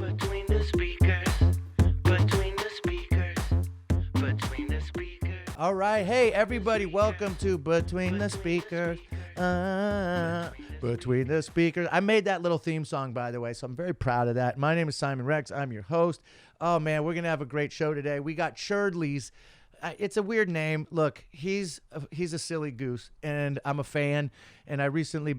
Between the speakers, between the speakers, between the speakers. All right. Hey, everybody. Welcome to Between the Speakers. Between the Speakers. I made that little theme song, by the way, so I'm very proud of that. My name is Simon Rex. I'm your host. Oh, man, we're going to have a great show today. We got Cherdleys. It's a weird name. Look, he's a silly goose, and I'm a fan. And I recently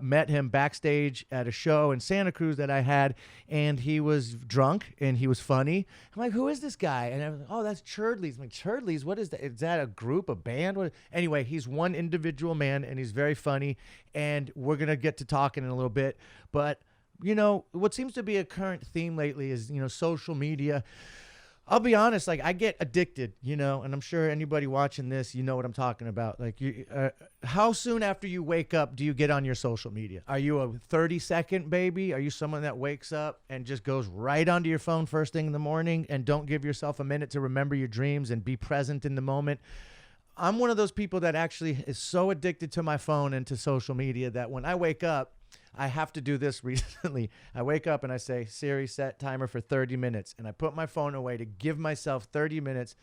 met him backstage at a show in Santa Cruz that I had, and he was drunk and he was funny. I'm like, who is this guy? And I'm like, oh, that's Cherdleys. I'm like, Cherdleys? What is that? Is that a group, a band? What? Anyway, he's one individual man, and he's very funny. And we're gonna get to talking in a little bit, but you know what seems to be a current theme lately is social media. I'll be honest, like I get addicted, and I'm sure anybody watching this, you know what I'm talking about. Like, how soon after you wake up do you get on your social media? Are you a 30-second baby? Are you someone that wakes up and just goes right onto your phone first thing in the morning and don't give yourself a minute to remember your dreams and be present in the moment? I'm one of those people that actually is so addicted to my phone and to social media that when I wake up, I have to do this recently. I wake up and I say, Siri, set timer for 30 minutes. And I put my phone away to give myself 30 minutes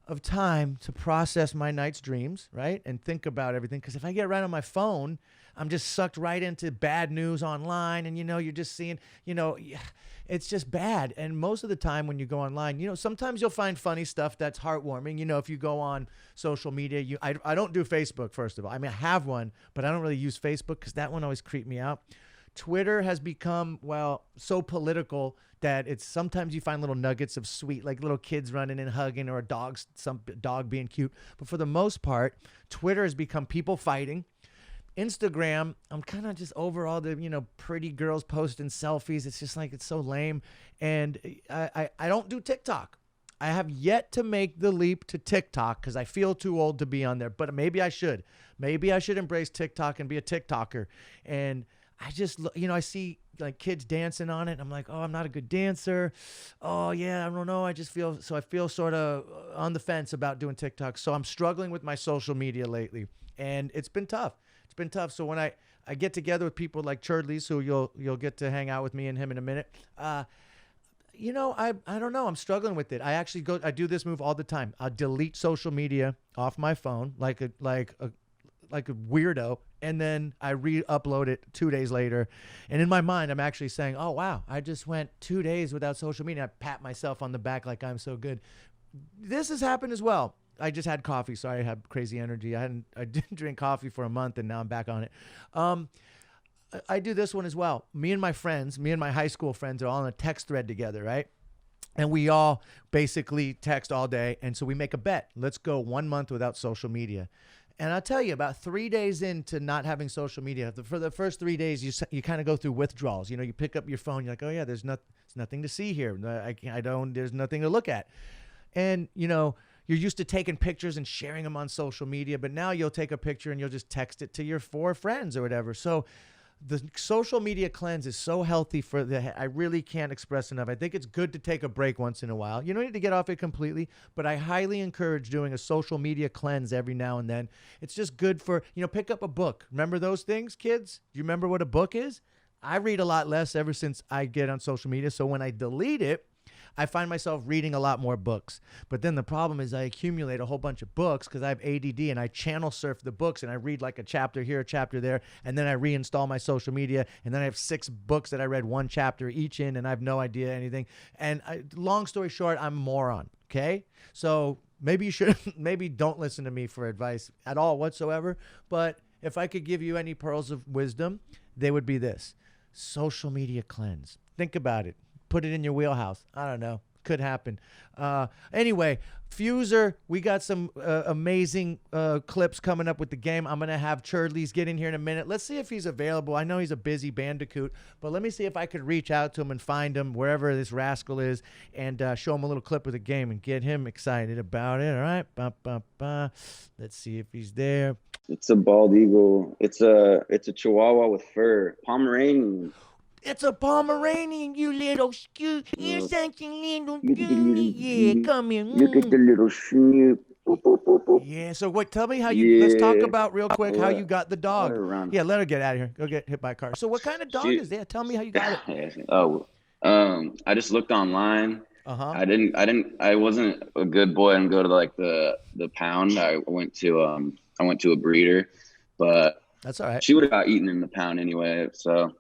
of time to process my night's dreams, right? And think about everything. Because if I get right on my phone, I'm just sucked right into bad news online. And, you're just seeing, it's just bad. And most of the time when you go online, sometimes you'll find funny stuff that's heartwarming. If you go on social media, I don't do Facebook, first of all. I mean, I have one, but I don't really use Facebook because that one always creeped me out. Twitter has become, so political that it's sometimes you find little nuggets of sweet, like little kids running and hugging or some dog being cute. But for the most part, Twitter has become people fighting. Instagram, I'm kind of just over all the, pretty girls posting selfies. It's just like, it's so lame. And I don't do TikTok. I have yet to make the leap to TikTok because I feel too old to be on there. But maybe I should. Maybe I should embrace TikTok and be a TikToker. And I just, I see like kids dancing on it. And I'm like, oh, I'm not a good dancer. Oh, yeah, I don't know. I feel sort of on the fence about doing TikTok. So I'm struggling with my social media lately. And it's been tough. It's been tough. So when I get together with people like Cherdleys, who you'll get to hang out with me and him in a minute, I don't know. I'm struggling with it. I do this move all the time. I delete social media off my phone like a weirdo, and then I re-upload it 2 days later. And in my mind, I'm actually saying, oh, wow, I just went 2 days without social media. I pat myself on the back like I'm so good. This has happened as well. I just had coffee, so I have crazy energy. I didn't drink coffee for a month, and now I'm back on it. I do this one as well. Me and my high school friends are all on a text thread together, right? And we all basically text all day. And so we make a bet. Let's go 1 month without social media. And I'll tell you, about 3 days into not having social media, for the first 3 days, you kind of go through withdrawals. You pick up your phone. You're like, oh, yeah, there's nothing to see here. There's nothing to look at. And, you're used to taking pictures and sharing them on social media, but now you'll take a picture and you'll just text it to your 4 friends or whatever. So the social media cleanse is so healthy I really can't express enough. I think it's good to take a break once in a while. You don't need to get off it completely, but I highly encourage doing a social media cleanse every now and then. It's just good for, pick up a book. Remember those things, kids? Do you remember what a book is? I read a lot less ever since I get on social media. So when I delete it, I find myself reading a lot more books. But then the problem is I accumulate a whole bunch of books because I have ADD, and I channel surf the books, and I read like a chapter here, a chapter there, and then I reinstall my social media, and then I have 6 books that I read 1 chapter each in, and I have no idea anything. And long story short, I'm a moron, okay? So maybe maybe don't listen to me for advice at all whatsoever. But if I could give you any pearls of wisdom, they would be this. Social media cleanse. Think about it. Put it in your wheelhouse. I don't know. Could happen. Anyway, FUSER, we got some amazing clips coming up with the game. I'm going to have Cherdleys get in here in a minute. Let's see if he's available. I know he's a busy bandicoot, but let me see if I could reach out to him and find him wherever this rascal is and show him a little clip of the game and get him excited about it. All right. Let's see if he's there. It's a bald eagle. It's a Chihuahua with fur. Pomeranian. It's a Pomeranian, you little scoot. You're such a little beauty. Yeah, come here. Look at the little snoop. Yeah, so what? Tell me how you. Let's talk about real quick how you got the dog. Yeah, let her get out of here. Go get hit by a car. So what kind of dog is that? Tell me how you got it. I just looked online. Uh-huh. I wasn't a good boy and go to like the pound. I went to a breeder, but That's all right. she would have got eaten in the pound anyway. So,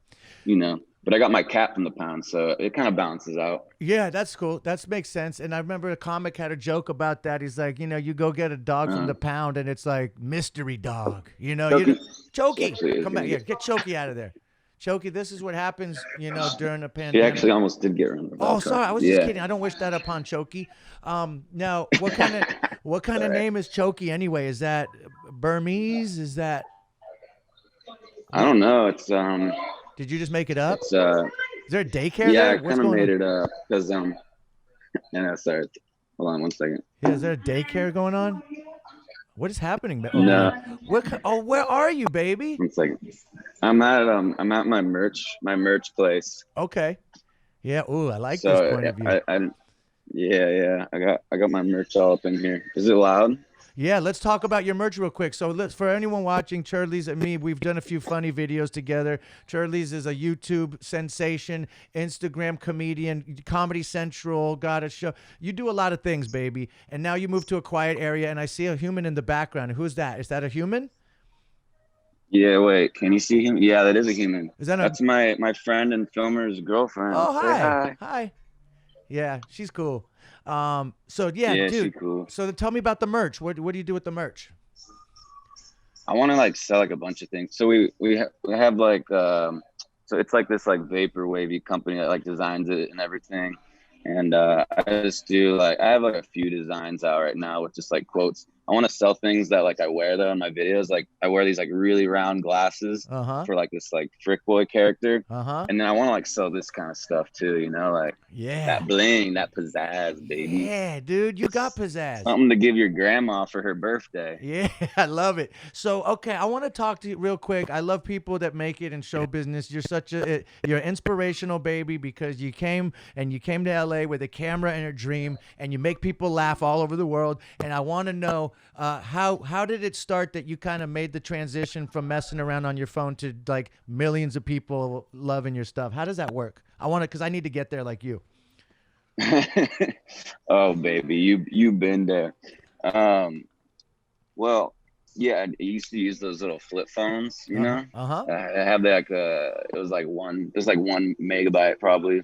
but I got my cat from the pound, so it kind of balances out. Yeah, that's cool. That makes sense. And I remember a comic had a joke about that. He's like, you go get a dog from the pound, and it's like mystery dog. Choky. Chokey, Actually is come back. really Yeah, good. get Chokey out of there. Chokey, this is what happens, during a She actually pandemic. almost did get run over by a Oh, truck. sorry, I was just Yeah. kidding. I don't wish that upon Chokey. Now, what kind of All right. name is Chokey anyway? Is that Burmese? Is that? I don't know. Did you just make it up? It's Is there a daycare yeah, there? I What's kind of going made on? it up because sorry. Hold on one second. Yeah, is there a daycare going on? What is happening over No. there? Where are you, baby? One second. I'm at my merch place. Okay. Yeah. Ooh, I like So this point of view. yeah. I got my merch all up in here. Is it loud? Yeah, let's talk about your merch real quick. So for anyone watching, Cherdleys and me, we've done a few funny videos together. Cherdleys is a YouTube sensation, Instagram comedian, Comedy Central, got a show. You do a lot of things, baby. And now you move to a quiet area, and I see a human in the background. Who's that? Is that a human? Yeah, wait, can you see him? Yeah, that is a human. Is that That's my friend and filmer's girlfriend. Oh, Say hi. Hi. Yeah, she's cool. So yeah, Yeah, dude. she cool. So tell me about the merch. What do you do with the merch? I want to like sell like a bunch of things. So we have like so it's like this like vapor wavy company that like designs it and everything. And I just do like I have like a few designs out right now with just like quotes. I want to sell things that like I wear though in my videos. Like I wear these like really round glasses Uh-huh. for like this like Frick Boy character. Uh-huh. And then I want to like sell this kind of stuff too, like Yeah. that bling, that pizzazz, baby. Yeah, dude, you got pizzazz. Something to give your grandma for her birthday. Yeah, I love it. So, okay, I want to talk to you real quick. I love people that make it in show business. You're inspirational, baby, because you came to LA with a camera and a dream, and you make people laugh all over the world. And I want to know how did it start that you kind of made the transition from messing around on your phone to like millions of people loving your stuff? How does that work? I want to, because I need to get there like you. Oh, baby, you've been there. Well, yeah, I used to use those little flip phones, Uh-huh. I have like it was like 1 megabyte probably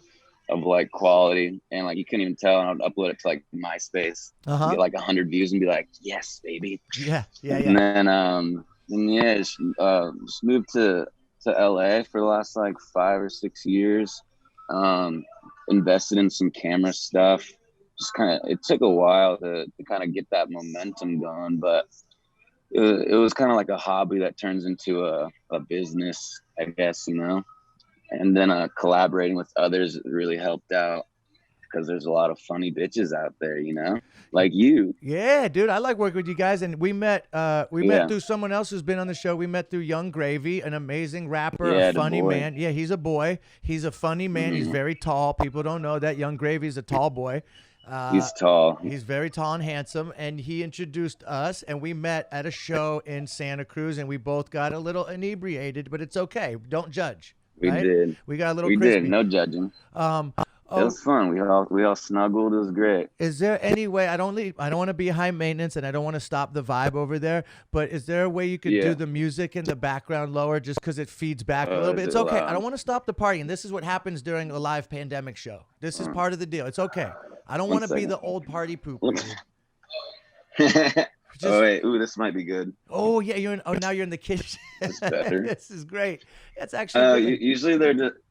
of like quality, and like you couldn't even tell. And I'd upload it to like MySpace, Uh-huh. get like 100 views, and be like, yes, baby. Yeah. And then just moved to LA for the last like 5 or 6 years. Invested in some camera stuff. Just it took a while to kind of get that momentum going, but it was kind of like a hobby that turns into a business, I guess, and then collaborating with others really helped out because there's a lot of funny bitches out there, like you. Yeah, dude, I like working with you guys, and we met Yeah. through someone else who's been on the show. We met through Young Gravy, an amazing rapper, Yeah, a the funny boy. man. Yeah, he's a boy. He's a funny man. He's very tall. People don't know that Young Gravy's a tall boy. He's tall. He's very tall and handsome, and he introduced us, and we met at a show in Santa Cruz, and we both got a little inebriated, but it's okay. Don't judge. We right? did. We got a little We crispy. did. No judging. It Oh, was fun. We all snuggled. It was great. is there any way I don't want to be high maintenance, and I don't want to stop the vibe over there, but is there a way you could do Yeah. the music in the background lower just because it feeds back a Oh, little bit? is It's it okay. I loud? don't want to stop the party, and this is what happens during a live pandemic show. This is part of the deal. It's okay. I don't One want to be second. the old party pooper. dude. Just- Oh wait, ooh, this might be good. Oh yeah, now you're in the kitchen. That's better. This is great. That's actually good.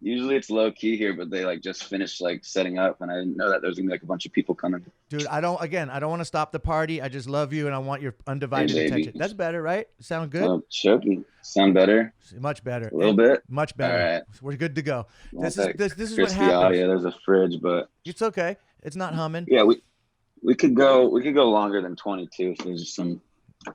Usually it's low key here, but they like just finished like setting up, and I didn't know that there was gonna be like a bunch of people coming. Dude, I don't want to stop the party. I just love you, and I want your undivided Hey, baby. attention. That's better, right? Sound good? Oh, choking. Sound better? Much better. A little bit. Much better. All right. We're good to go. Want This is that this is what crispy happens. audio. There's a fridge, but It's okay. It's not humming. yeah, we could go longer than 22 if there's some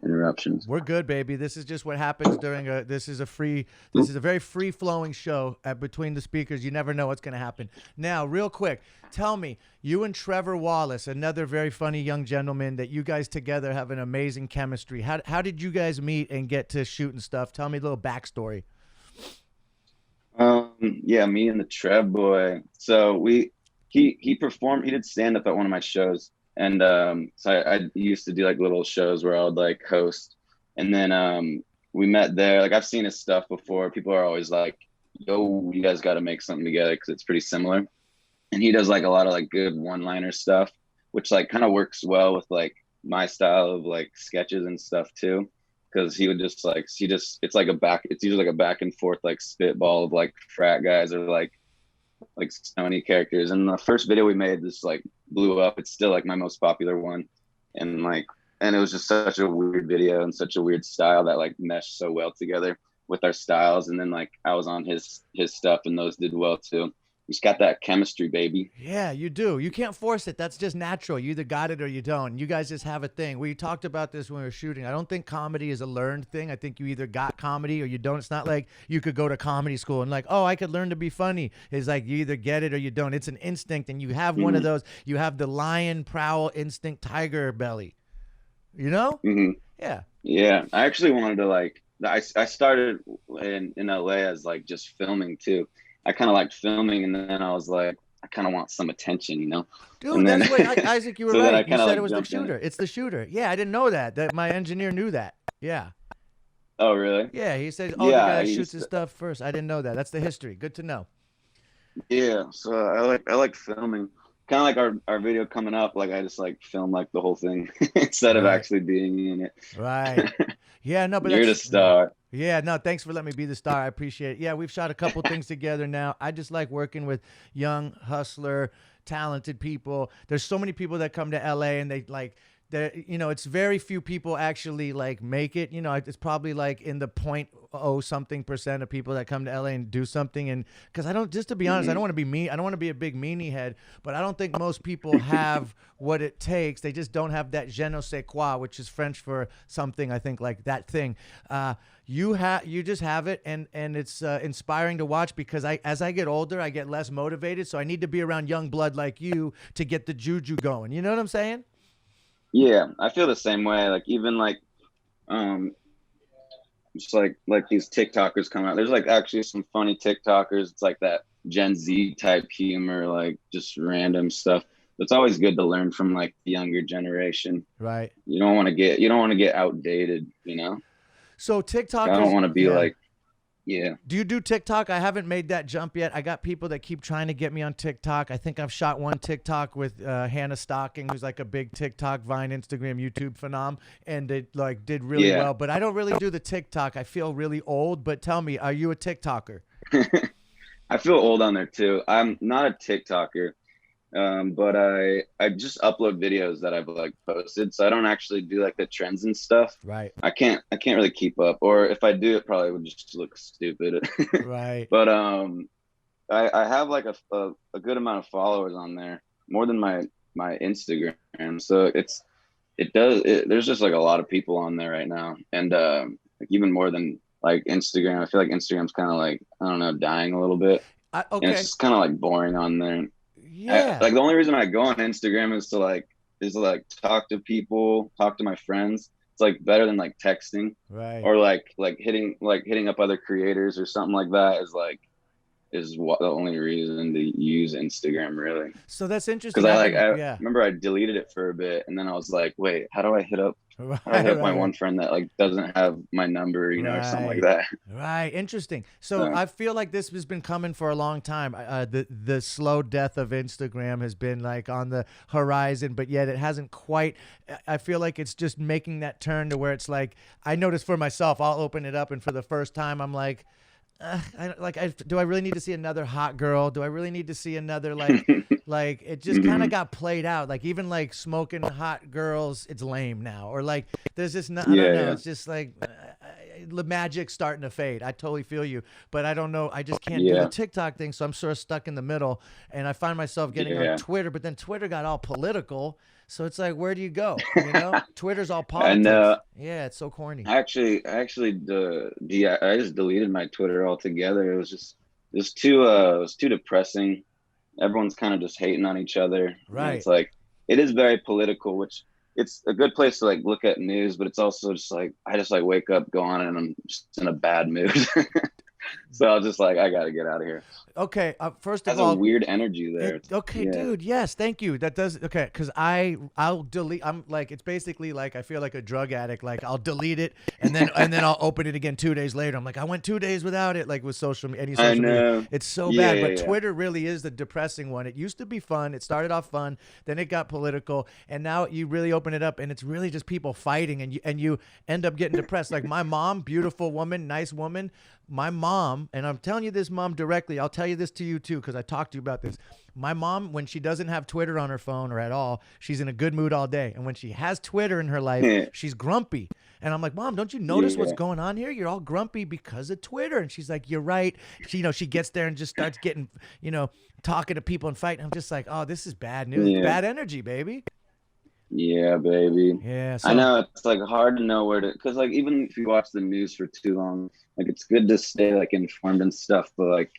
interruptions. We're good, baby. This is just what happens during this is a very free flowing show between the speakers. You never know what's going to happen. Now, real quick, tell me, you and Trevor Wallace, another very funny young gentleman that you guys together have an amazing chemistry. How did you guys meet and get to shooting stuff? Tell me a little backstory. Yeah, me and the Trev boy. So he performed. He did stand up at one of my shows, and so I used to do like little shows where I would like host, and then we met there. Like I've seen his stuff before. People are always like, "Yo, you guys got to make something together," because it's pretty similar. And he does like a lot of like good one-liner stuff, which like kind of works well with like my style of like sketches and stuff too, because he would just like it's like a back it's usually like a back and forth like spitball of like frat guys or like stony characters. And the first video we made just like blew up. It's still like my most popular one, and it was just such a weird video and such a weird style that like meshed so well together with our styles. And then like I was on his stuff and those did well too. Just got that chemistry, baby. Yeah, you do. You can't force it. That's just natural. You either got it or you don't. You guys just have a thing. We talked about this when we were shooting. I don't think comedy is a learned thing. I think you either got comedy or you don't. It's not like you could go to comedy school and like, oh, I could learn to be funny. It's like you either get it or you don't. It's an instinct, and you have one of those. You have the lion prowl instinct, tiger belly. You know? Mm-hmm. Yeah. Yeah, I actually wanted to like. I started in LA as like just filming too. I kind of liked filming, and then I was like, I kind of want some attention, you know. Dude, And then, that's what Isaac, you were so then I right. You kinda, said like, it was the jumped in. shooter. It's the shooter. Yeah, I didn't know that. That my engineer knew that. Yeah. Oh, really? Yeah, he says, oh, Yeah, the guy I shoots used his to- stuff first. I didn't know that. That's the history. Good to know. Yeah, so I like filming. Kind of like our video coming up. Like I just like film like the whole thing instead of Right. actually being in it. Right. Yeah, no, but You're the that's star. Yeah, no, thanks for letting me be the star. I appreciate it. Yeah, we've shot a couple things together now. I just like working with young, hustler, talented people. There's so many people that come to LA and they like it's very few people actually like make it. It's probably like in the point oh something percent of people that come to LA and do something. And because I don't, just to be honest, I don't want to be mean. I don't want to be a big meanie head, but I don't think most people have what it takes. They just don't have that je ne sais quoi, which is French for something. I think like that thing. You just have it, and it's inspiring to watch, because as I get older, I get less motivated. So I need to be around young blood like you to get the juju going. You know what I'm saying? Yeah, I feel the same way. Like even like just like these TikTokers come out. There's like actually some funny TikTokers. It's like that Gen Z type humor, like just random stuff. It's always good to learn from like the younger generation. Right. You don't want to get outdated, you know? So TikTok. I don't want to be like, yeah. Do you do TikTok? I haven't made that jump yet. I got people that keep trying to get me on TikTok. I think I've shot one TikTok with Hannah Stocking, who's like a big TikTok, Vine, Instagram, YouTube phenom, and it like did really well. But I don't really do the TikTok. I feel really old. But tell me, are you a TikToker? I feel old on there too. I'm not a TikToker. But I just upload videos that I've like posted, so I don't actually do like the trends and stuff. Right. I can't really keep up, or if I do, it probably would just look stupid. Right. But I have like a good amount of followers on there, more than my Instagram. So there's just like a lot of people on there right now, and like even more than like Instagram. I feel like Instagram's kind of like, I don't know, dying a little bit. Okay. And it's just kind of like boring on there. Yeah. Like the only reason I go on Instagram is to talk to people, talk to my friends. It's like better than like texting, Right. or like hitting up other creators or something like that is the only reason to use Instagram, really. So that's interesting. Because I remember I deleted it for a bit, and then I was like, wait, how do I hit up my one friend that like doesn't have my number, or something like that? Right. Interesting. So I feel like this has been coming for a long time. The slow death of Instagram has been like on the horizon, but yet it hasn't quite. I feel like it's just making that turn to where it's like, I notice for myself, I'll open it up, and for the first time, I'm like, do I really need to see another hot girl? Do I really need to see another like it just kind of got played out. Like even like smoking hot girls, it's lame now. Or like there's just I don't know. It's just like the magic's starting to fade. I totally feel you, but I don't know. I just can't do the TikTok thing, so I'm sort of stuck in the middle. And I find myself getting on Twitter, but then Twitter got all political. So it's like, where do you go? Twitter's all politics. And yeah, it's so corny. I just deleted my Twitter altogether. It was too depressing. Everyone's kind of just hating on each other. Right. And it's like, it is very political, which it's a good place to like look at news, but it's also just like, I just like wake up, go on, and I'm just in a bad mood. So I was just like, I gotta get out of here. Okay, first of Has a all, weird energy there. okay, Yeah. dude. Yes, thank you. That does okay because I'll delete. I'm like it's basically like I feel like a drug addict. Like I'll delete it and then I'll open it again 2 days later. I'm like I went 2 days without it. Like with any I social media, know. it's so Yeah, bad. yeah, But yeah. Twitter really is the depressing one. It used to be fun. It started off fun, then it got political, and now you really open it up and it's really just people fighting, and you end up getting depressed. Like my mom, beautiful woman, nice woman. My mom, and I'm telling you this, mom, directly. I'll tell you this to you too, because I talked to you about this. My mom, when she doesn't have Twitter on her phone or at all, she's in a good mood all day. And when she has Twitter in her life, she's grumpy. And I'm like, Mom, don't you notice what's Yeah. going on here? You're all grumpy because of Twitter. And she's like, you're right. She gets there and just starts getting, talking to people and fighting. I'm just like, oh, this is bad news. Yeah. Bad energy, baby. Yeah, baby. Yeah. I So know it's like hard to know where to, because like even if you watch the news for too long, like it's good to stay like informed and stuff, but like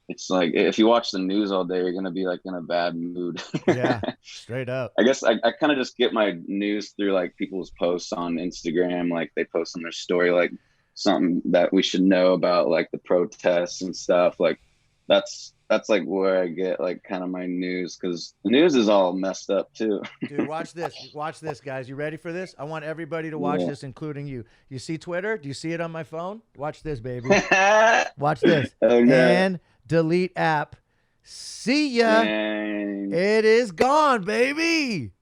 it's like if you watch the news all day, you're gonna be like in a bad mood. yeah, straight up. I guess I kind of just get my news through like people's posts on Instagram, like they post on their story like something that we should know about, like the protests and stuff. Like that's like where I get like kind of my news, because the news is all messed up too. Dude, watch this. Watch this, guys. You ready for this? I want everybody to watch Yeah. this, including you. You see Twitter? Do you see it on my phone? Watch this, baby. Oh Watch this. no. And delete app. See ya. Dang. It is gone, baby.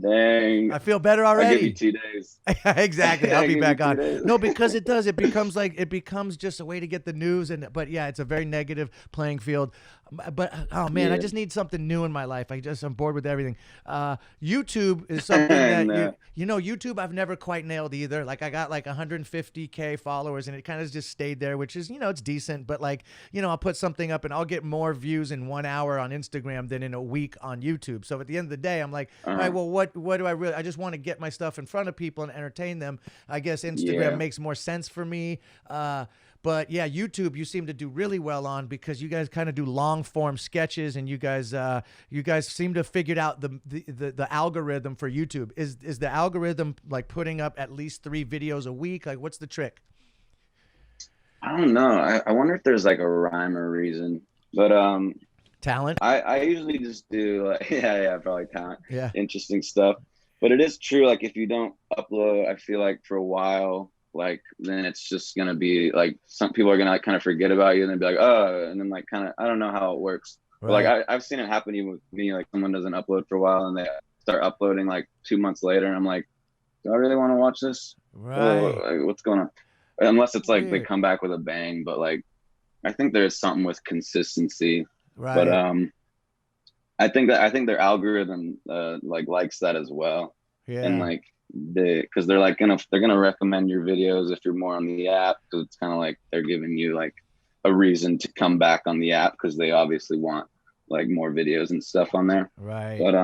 Dang. I feel better I'll give you already. 2 days. Exactly. I'll I'll be give back you 2 on. days. No, because it does. It becomes just a way to get the news, but yeah, it's a very negative playing field. But oh man, I Yeah. just need something new in my life. I'm bored with everything. YouTube is something that No. YouTube I've never quite nailed either. Like I got like 150K followers and it kind of just stayed there, which is it's decent. But like I'll put something up and I'll get more views in 1 hour on Instagram than in a week on YouTube. So at the end of the day, I'm like, all right, well, what do I really? I just want to get my stuff in front of people and entertain them. I guess Instagram Yeah. makes more sense for me. But yeah, YouTube you seem to do really well on, because you guys kind of do long form sketches, and you guys seem to have figured out the algorithm for YouTube. Is the algorithm like putting up at least 3 videos a week? Like what's the trick? I don't know. I wonder if there's like a rhyme or reason. But Talent? I usually just do like yeah, probably talent. Yeah. Interesting stuff. But it is true, like if you don't upload, I feel like for a while, like then it's just gonna be like some people are gonna like kind of forget about you and then be like, oh, and then like kind of I don't know how it works. But like I've seen it happen even with me, like someone doesn't upload for a while and they start uploading like 2 months later and I'm like, do I really want to watch this? Right. Oh, like, what's going on? Unless it's like they Weird. come back with a bang, but like I think there's something with consistency. Right. But I think their algorithm like likes that as well. Yeah. And like because they're gonna recommend your videos if you're more on the app, because it's kind of like they're giving you like a reason to come back on the app, because they obviously want like more videos and stuff on there. Right. But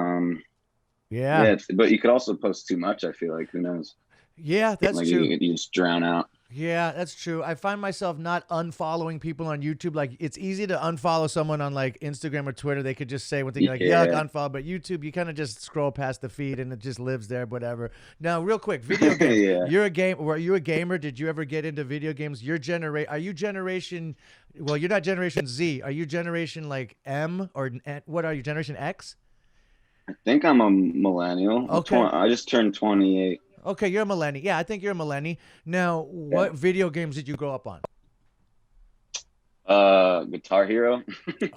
yeah. but you could also post too much. I feel like, who knows? Yeah, that's Like true. you just drown out. Yeah, that's true. I find myself not unfollowing people on YouTube. Like it's easy to unfollow someone on like Instagram or Twitter. They could just say one thing like Yeah. yuck, unfollow. But YouTube, you kind of just scroll past the feed and it just lives there, whatever. Now, real quick, video games. Yeah. Were you a gamer? Did you ever get into video games? Are you generation? Well, you're not Generation Z. Are you Generation like M or what are you? Generation X? I think I'm a millennial. Okay. I just turned 28. Okay, you're a millennial. Yeah, I think you're a millennial. Now, what video games did you grow up on? Guitar Hero.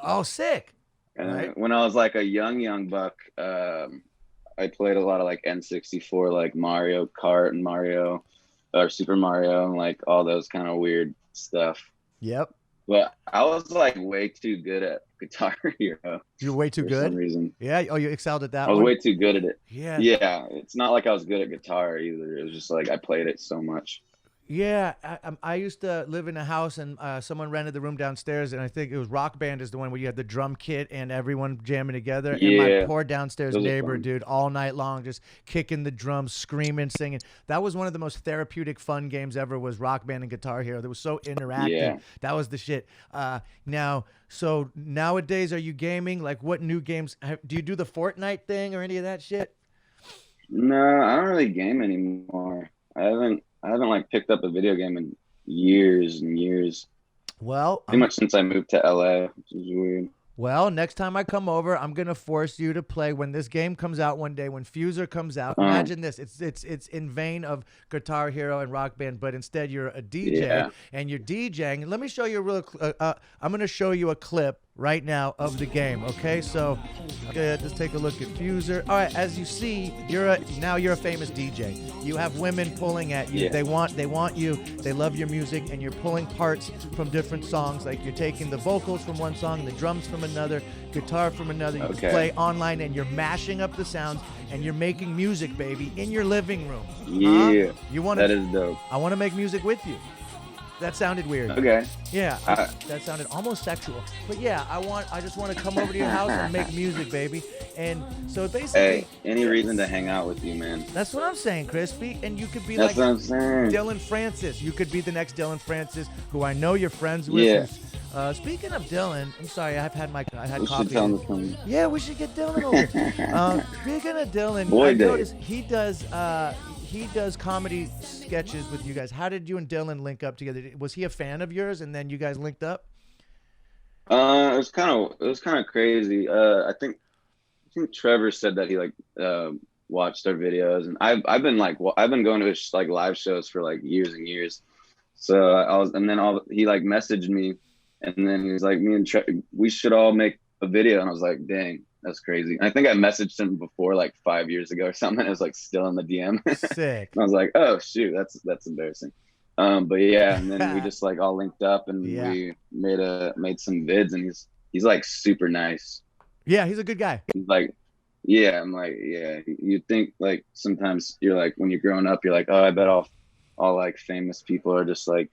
Oh, sick. And Right. when I was like a young buck, I played a lot of like N64, like Mario Kart and Mario or Super Mario and like all those kind of weird stuff. Yep. But I was like way too good at Guitar Hero You're way too for good. some reason. Yeah. Oh, you excelled at that I was one. way too good at it. Yeah. Yeah, it's not like I was good at guitar either. It was just like I played it so much. Yeah. I used to live in a house and someone rented the room downstairs, and I think it was Rock Band is the one where you had the drum kit and everyone jamming together. And my Yeah. poor downstairs Those are neighbor, fun. dude, all night long, just kicking the drums, screaming, singing. That was one of the most therapeutic, fun games ever. Was Rock Band and Guitar Hero. That was so interactive. Yeah. That was the shit. So nowadays, are you gaming? Like, what new games? Do you do the Fortnite thing or any of that shit? No, I don't really game anymore. I haven't like picked up a video game in years and years. Well, pretty much since I moved to LA, which is weird. next time I come over, I'm gonna force you to play when this game comes out one day. When FUSER comes out, Um, imagine this: it's in vein of Guitar Hero and Rock Band, but instead you're a DJ yeah. and you're DJing. And let me show you a I'm gonna show you a clip right now of the game. Okay, so let's take a look at FUSER. All right, as you see, now you're a famous DJ. You have women pulling at you. Yeah. They want you. They love your music, and you're pulling parts from different songs. Like you're taking the vocals from one song, the drums from another, guitar from another. You can Okay. play online, and you're mashing up the sounds, and you're making music, baby, in your living room. Yeah. You want That is dope. I want to make music with you. That sounded weird. Okay. Yeah, I- that sounded almost sexual. But yeah, I just want to come over to your house and make music, baby. And so basically, Hey, any reason to hang out with you, man? that's what I'm saying, Crispy. And you could be That's like what I'm saying. Dylan Francis. You could be the next Dylan Francis, who I know you're friends with. Yeah. Speaking of Dylan, I'm sorry, I had We should coffee. tell him to come. Yeah, we should get Dylan over. Speaking of Dylan, Boy I Dave. noticed he does comedy sketches with you guys. How did you and Dylan link up together? Was he a fan of yours, and then you guys linked up? It was kind of crazy. I think Trevor said that he like watched our videos, and I've been going to his like live shows for like years and years. So he like messaged me, and then he was like, me and we should all make a video, and I was like, dang, that's crazy. And I think I messaged him before like 5 years ago or something. It was like still in the DM. Sick. And I was like, oh shoot, that's embarrassing. But yeah, and then we just like all linked up, and Yeah. we made some vids, and he's like super nice. Yeah, he's a good guy. He's like, yeah, I'm like, yeah. You think like sometimes you're like when you're growing up, you're like, oh, I bet all like famous people are just like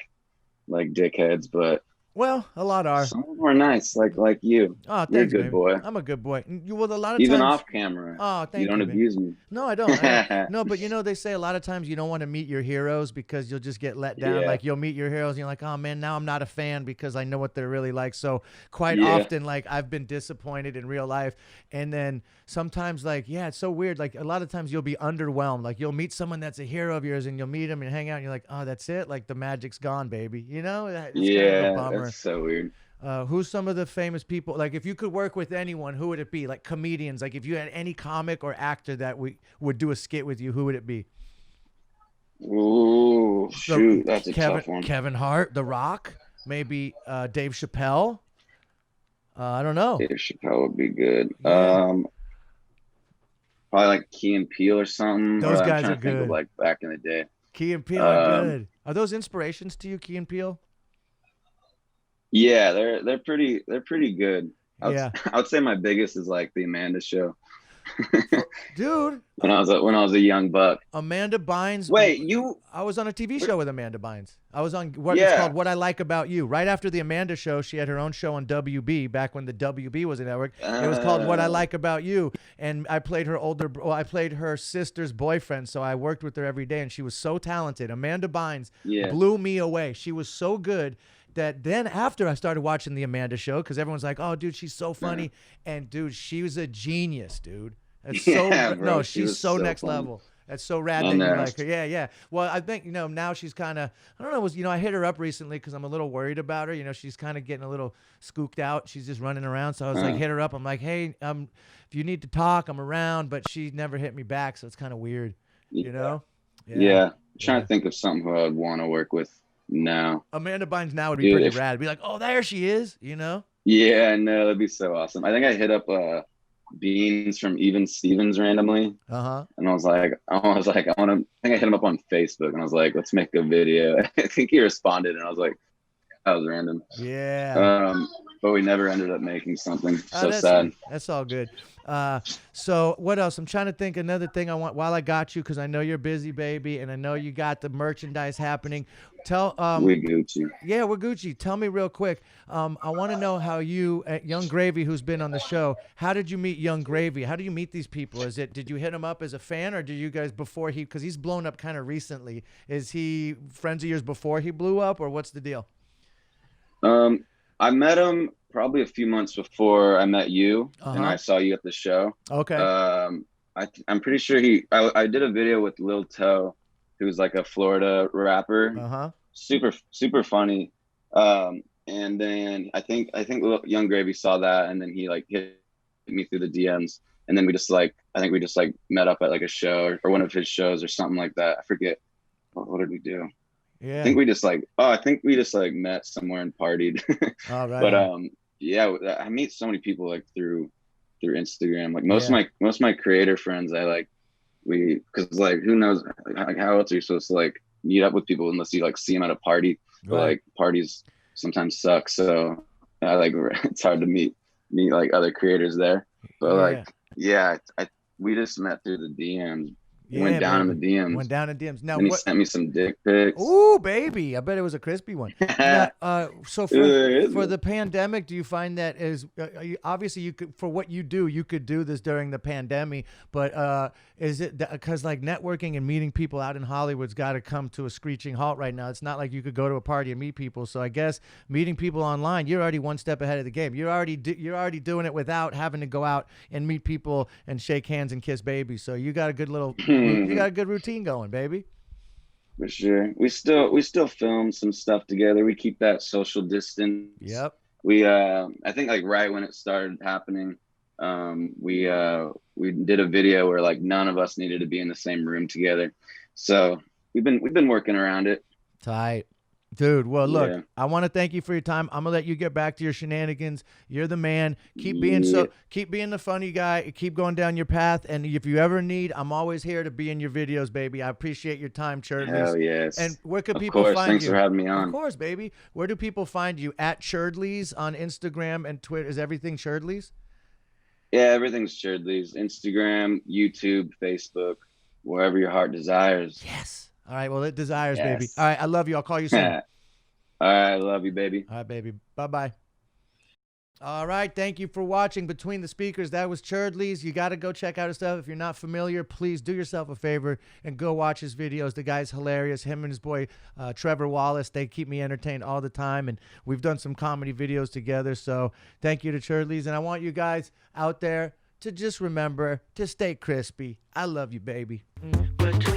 dickheads, but Well, a lot are. some of them are nice, like you. Oh, You're a thanks, good baby. boy. I'm a good boy. Well, a lot of Even times. off camera. Oh, thank You don't baby. abuse me. No, I don't. No, but you know, they say a lot of times you don't want to meet your heroes because you'll just get let down. Yeah. Like you'll meet your heroes and you're like, oh man, now I'm not a fan because I know what they're really like. So quite Yeah. often, like I've been disappointed in real life. And then sometimes like, yeah, it's so weird. Like a lot of times you'll be underwhelmed. Like you'll meet someone that's a hero of yours and you'll meet them and hang out and you're like, oh, that's it. Like the magic's gone, baby. You know, it's kind of a Yeah, bummer. that's so weird. Who's some of the famous people? Like, if you could work with anyone, who would it be? Like comedians. Like, if you had any comic or actor that would do a skit with you, who would it be? Ooh, shoot, that's a tough one. Kevin Hart, The Rock, maybe Dave Chappelle. I don't know. Dave Chappelle would be good. Yeah. Probably like Key and Peele or something. Those I'm guys trying are to think good. of like back in the day. Key and Peele are Um, good. Are those inspirations to you, Key and Peele? Yeah, they're pretty good. Yeah. I would say my biggest is like the Amanda Show. Dude, when I was a young buck. Amanda Bynes. Wait, you? I was on a TV show with Amanda Bynes. I was on what it's Yeah. called What I Like About You. Right after the Amanda Show, she had her own show on WB back when the WB was a network. It was called What I Like About You, and I played I played her sister's boyfriend, so I worked with her every day, and she was so talented. Amanda Bynes Yeah. blew me away. She was so good that then after I started watching the Amanda Show, because everyone's like, "Oh, dude, she's so funny," and dude, she was a genius, dude. That's Yeah, so bro, no, she she's was so so next funny. level. That's so rad I that you know. like her. Yeah, yeah. Well, I think now she's kind of I don't know. I hit her up recently because I'm a little worried about her. She's kind of getting a little skooked out. She's just running around. So I was like, hit her up. I'm like, hey, if you need to talk, I'm around. But she never hit me back, so it's kind of weird. You know? Yeah. I'm trying to think of something who I would want to work with now. Amanda Bynes now would be Dude, pretty if- rad. Be like, oh, there she is. Yeah, no, that'd be so awesome. I think I hit up Beans from Even Stevens randomly, Uh-huh. and I think I hit him up on Facebook, and I was like, let's make a video. I think he responded, and I was like, that was random. Yeah. But we never ended up making something. So that's, sad. That's all good. So what else? I'm trying to think another thing I want while I got you, because I know you're busy, baby, and I know you got the merchandise happening. We Gucci. Yeah, we're Gucci. Tell me real quick. I want to know how you, Young Gravy, who's been on the show, how did you meet Young Gravy? How do you meet these people? Did you hit him up as a fan, or did you guys because he's blown up kind of recently? Is he friends of yours before he blew up, or what's the deal? I met him probably a few months before I met you, and I saw you at the show. Okay. I'm pretty sure I did a video with Lil Toe, who's like a Florida rapper. Uh-huh. Super funny. And then I think Young Gravy saw that, and then he like hit me through the DMs, and then we just like I think we just like met up at like a show or one of his shows or something like that. I forget what did we do. Yeah. I think we just like met somewhere and partied. All right. But yeah, I meet so many people like through Instagram. Like Yeah. most of my creator friends, I like because like who knows like how else are you supposed to like meet up with people unless you like see them at a party. But Right. like parties sometimes suck, so I like it's hard to meet like other creators there. But Yeah. like yeah, we just met through the DMs. Yeah, Went down baby. in the DMs. Went down in DMs. Now And he what? sent me some dick pics. Ooh, baby! I bet it was a crispy one. Now, so Yeah, for the pandemic, do you find that is obviously you could for what you could do this during the pandemic, but is it because like networking and meeting people out in Hollywood's got to come to a screeching halt right now? It's not like you could go to a party and meet people. So I guess meeting people online, you're already one step ahead of the game. You're already doing it without having to go out and meet people and shake hands and kiss babies. So you got a good routine going, baby. For sure. We still film some stuff together. We keep that social distance. Yep. We I think like right when it started happening, we did a video where like none of us needed to be in the same room together. So we've been working around it. Tight. Dude, well, look, Yeah. I want to thank you for your time. I'm gonna let you get back to your shenanigans. You're the man. Keep being the funny guy. Keep going down your path. And if you ever need, I'm always here to be in your videos, baby. I appreciate your time, Cherdleys. Hell yes. And where could Of people course. find Thanks you? for having me on. Of course, baby. Where do people find you? At Cherdleys on Instagram and Twitter. Is everything Cherdleys? Yeah, everything's Cherdleys. Instagram, YouTube, Facebook, wherever your heart desires. Yes. All right. Well, it desires, baby. Yes. All right. I love you. I'll call you soon. All right, love you, baby. All right, baby. Bye-bye. All right. Thank you for watching Between the Speakers. That was Cherdleys. You got to go check out his stuff. If you're not familiar, please do yourself a favor and go watch his videos. The guy's hilarious. Him and his boy, Trevor Wallace, they keep me entertained all the time. And we've done some comedy videos together. So thank you to Cherdleys. And I want you guys out there to just remember to stay crispy. I love you, baby. Between